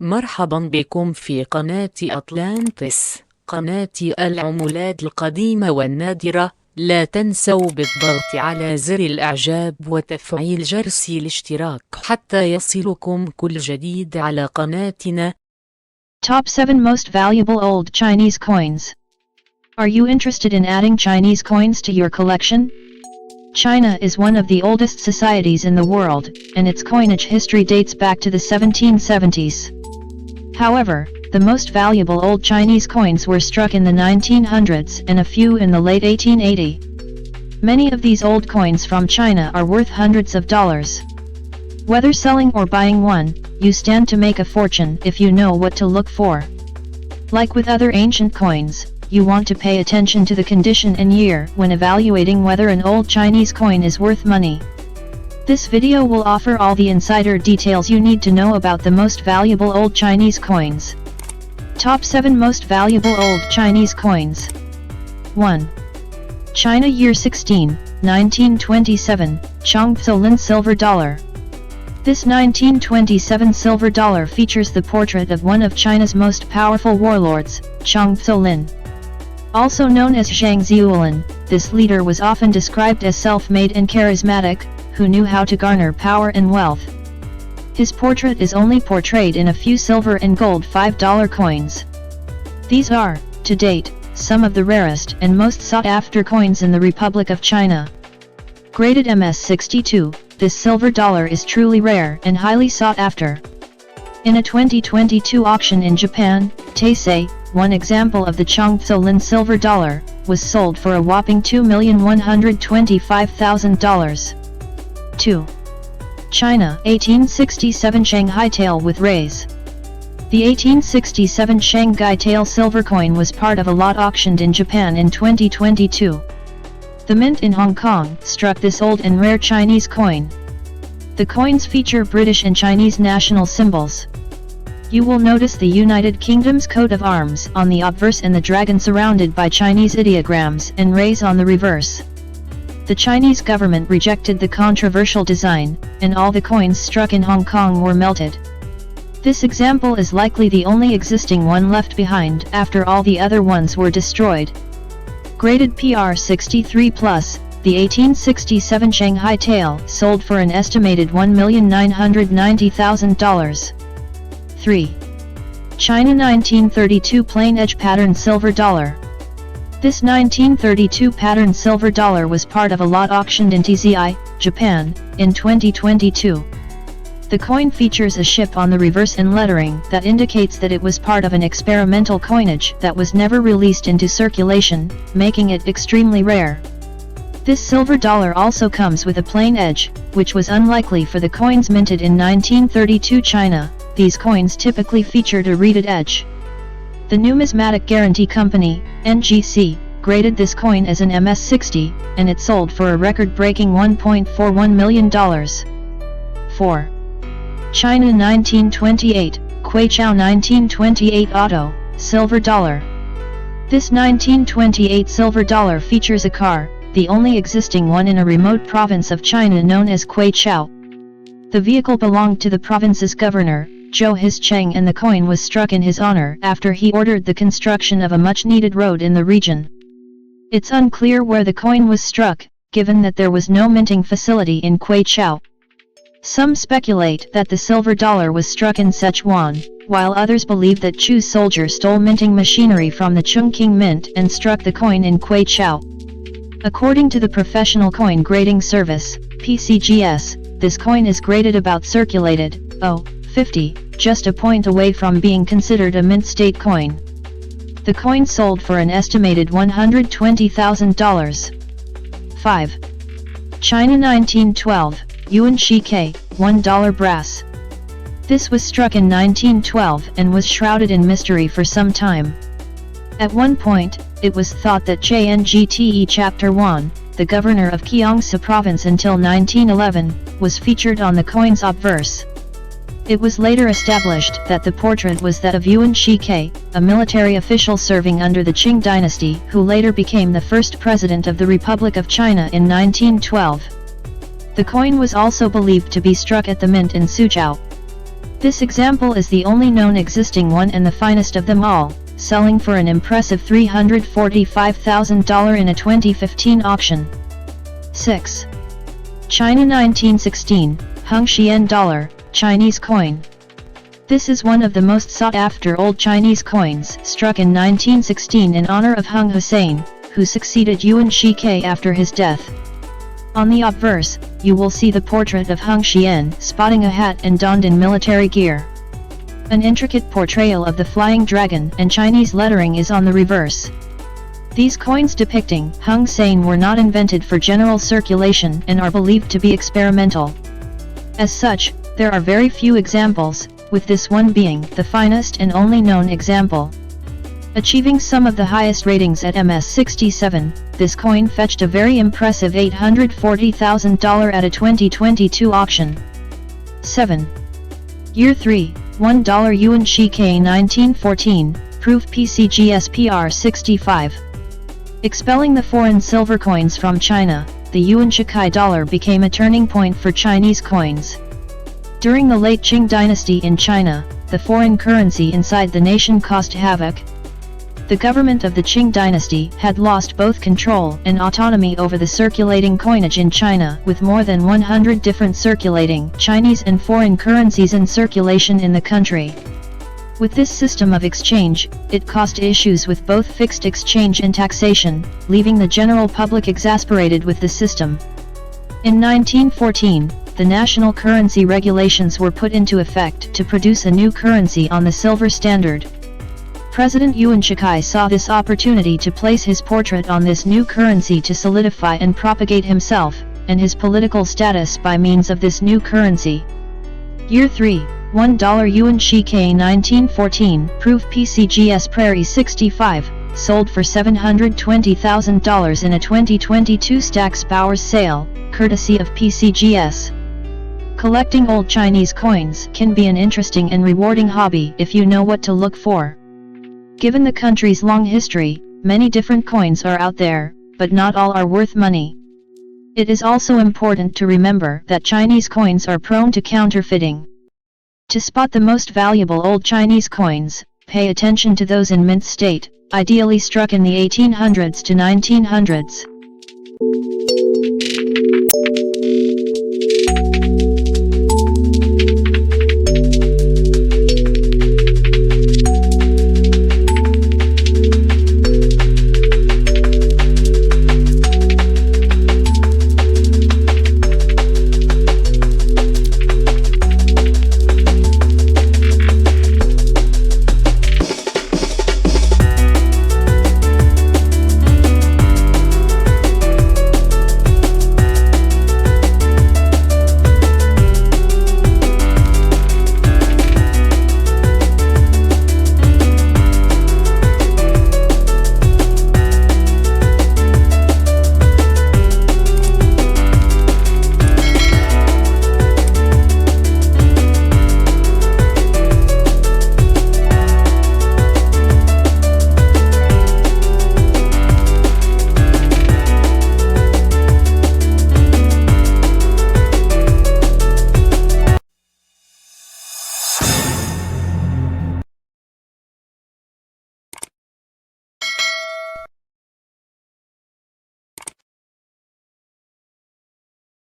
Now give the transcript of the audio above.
مرحبا بكم في قناة أطلانتس، قناة العملات القديمة والنادرة. لا تنسوا بالضغط على زر الإعجاب وتفعيل جرس الاشتراك حتى يصلكم كل جديد على قناتنا. Top 7 Most Valuable Old Chinese Coins. Are you interested in adding Chinese coins to your collection? China is one of the oldest societies in the world, and its coinage history dates back to the 1770s. However, the most valuable old Chinese coins were struck in the 1900s and a few in the late 1880s. Many of these old coins from China are worth hundreds of dollars. Whether selling or buying one, you stand to make a fortune if you know what to look for. Like with other ancient coins, you want to pay attention to the condition and year when evaluating whether an old Chinese coin is worth money. This video will offer all the insider details you need to know about the most valuable old Chinese coins. Top 7 Most Valuable Old Chinese Coins. 1. China Year 16, 1927, Zhang Zuolin Silver Dollar. This 1927 silver dollar features the portrait of one of China's most powerful warlords, Zhang Zuolin. Also known as Zhang Zuolin, this leader was often described as self-made and charismatic, who knew how to garner power and wealth. His portrait is only portrayed in a few silver and gold $5 coins. These are, to date, some of the rarest and most sought-after coins in the Republic of China. Graded MS62, this silver dollar is truly rare and highly sought after. In a 2022 auction in Japan, Taisei, one example of the Zhang Zuolin silver dollar, was sold for a whopping $2,125,000. 2. China 1867 Shanghai Tael with rays. The 1867 Shanghai Tael silver coin was part of a lot auctioned in Japan in 2022. The Mint in Hong Kong struck this old and rare Chinese coin. The coins feature British and Chinese national symbols. You will notice the United Kingdom's coat of arms on the obverse and the dragon surrounded by Chinese ideograms and rays on the reverse. The Chinese government rejected the controversial design, and all the coins struck in Hong Kong were melted. This example is likely the only existing one left behind after all the other ones were destroyed. Graded PR 63+, the 1867 Shanghai Tael sold for an estimated $1,990,000. 3. China 1932 Plain Edge Pattern Silver Dollar. This 1932 pattern silver dollar was part of a lot auctioned in TZI, Japan, in 2022. The coin features a ship on the reverse and lettering that indicates that it was part of an experimental coinage that was never released into circulation, making it extremely rare. This silver dollar also comes with a plain edge, which was unlikely for the coins minted in 1932 China. These coins typically featured a reeded edge. The Numismatic Guarantee Company, NGC, graded this coin as an MS60, and it sold for a record-breaking $1.41 million. 4. China 1928, Quaichao 1928 Auto, Silver Dollar. This 1928 silver dollar features a car, the only existing one in a remote province of China known as Quaichao. The vehicle belonged to the province's governor, Zhou Hsien, and the coin was struck in his honor after he ordered the construction of a much-needed road in the region. It's unclear where the coin was struck, given that there was no minting facility in Quaichao. Some speculate that the silver dollar was struck in Sichuan, while others believe that Chu's soldier stole minting machinery from the Chungking Mint and struck the coin in Quaichao. According to the Professional Coin Grading Service, PCGS, this coin is graded about circulated, 50, just a point away from being considered a mint state coin. The coin sold for an estimated $120,000. 5. China 1912, Yuan Shikai, $1 brass. This was struck in 1912 and was shrouded in mystery for some time. At one point, it was thought that JNGTE Chapter 1, the governor of Gyeongsu Province until 1911, was featured on the coin's obverse. It was later established that the portrait was that of Yuan Shikai, a military official serving under the Qing dynasty who later became the first president of the Republic of China in 1912. The coin was also believed to be struck at the mint in Suzhou. This example is the only known existing one and the finest of them all, selling for an impressive $345,000 in a 2015 auction. 6. China 1916, Hung Hsien dollar, Chinese coin. This is one of the most sought-after old Chinese coins, struck in 1916 in honor of Hung Hsien, who succeeded Yuan Shikai after his death. On the obverse, you will see the portrait of Hung Hsien sporting a hat and donned in military gear. An intricate portrayal of the flying dragon and Chinese lettering is on the reverse. These coins depicting Hung Hsien were not invented for general circulation and are believed to be experimental. As such, there are very few examples, with this one being the finest and only known example. Achieving some of the highest ratings at MS67, this coin fetched a very impressive $840,000 at a 2022 auction. 7. Year 3, $1 Yuan Shikai 1914, Proof PCGSPR 65. Expelling the foreign silver coins from China, the Yuan Shikai dollar became a turning point for Chinese coins. During the late Qing dynasty in China, the foreign currency inside the nation caused havoc. The government of the Qing dynasty had lost both control and autonomy over the circulating coinage in China, with more than 100 different circulating Chinese and foreign currencies in circulation in the country. With this system of exchange, it caused issues with both fixed exchange and taxation, leaving the general public exasperated with the system. In 1914, the national currency regulations were put into effect to produce a new currency on the silver standard. President Yuan Shikai saw this opportunity to place his portrait on this new currency to solidify and propagate himself and his political status by means of this new currency. Year 3, $1 Yuan Shikai 1914, Proof PCGS Prairie 65, sold for $720,000 in a 2022 Stack's Bowers sale, courtesy of PCGS. Collecting old Chinese coins can be an interesting and rewarding hobby if you know what to look for. Given the country's long history, many different coins are out there, but not all are worth money. It is also important to remember that Chinese coins are prone to counterfeiting. To spot the most valuable old Chinese coins, pay attention to those in mint state, ideally struck in the 1800s to 1900s.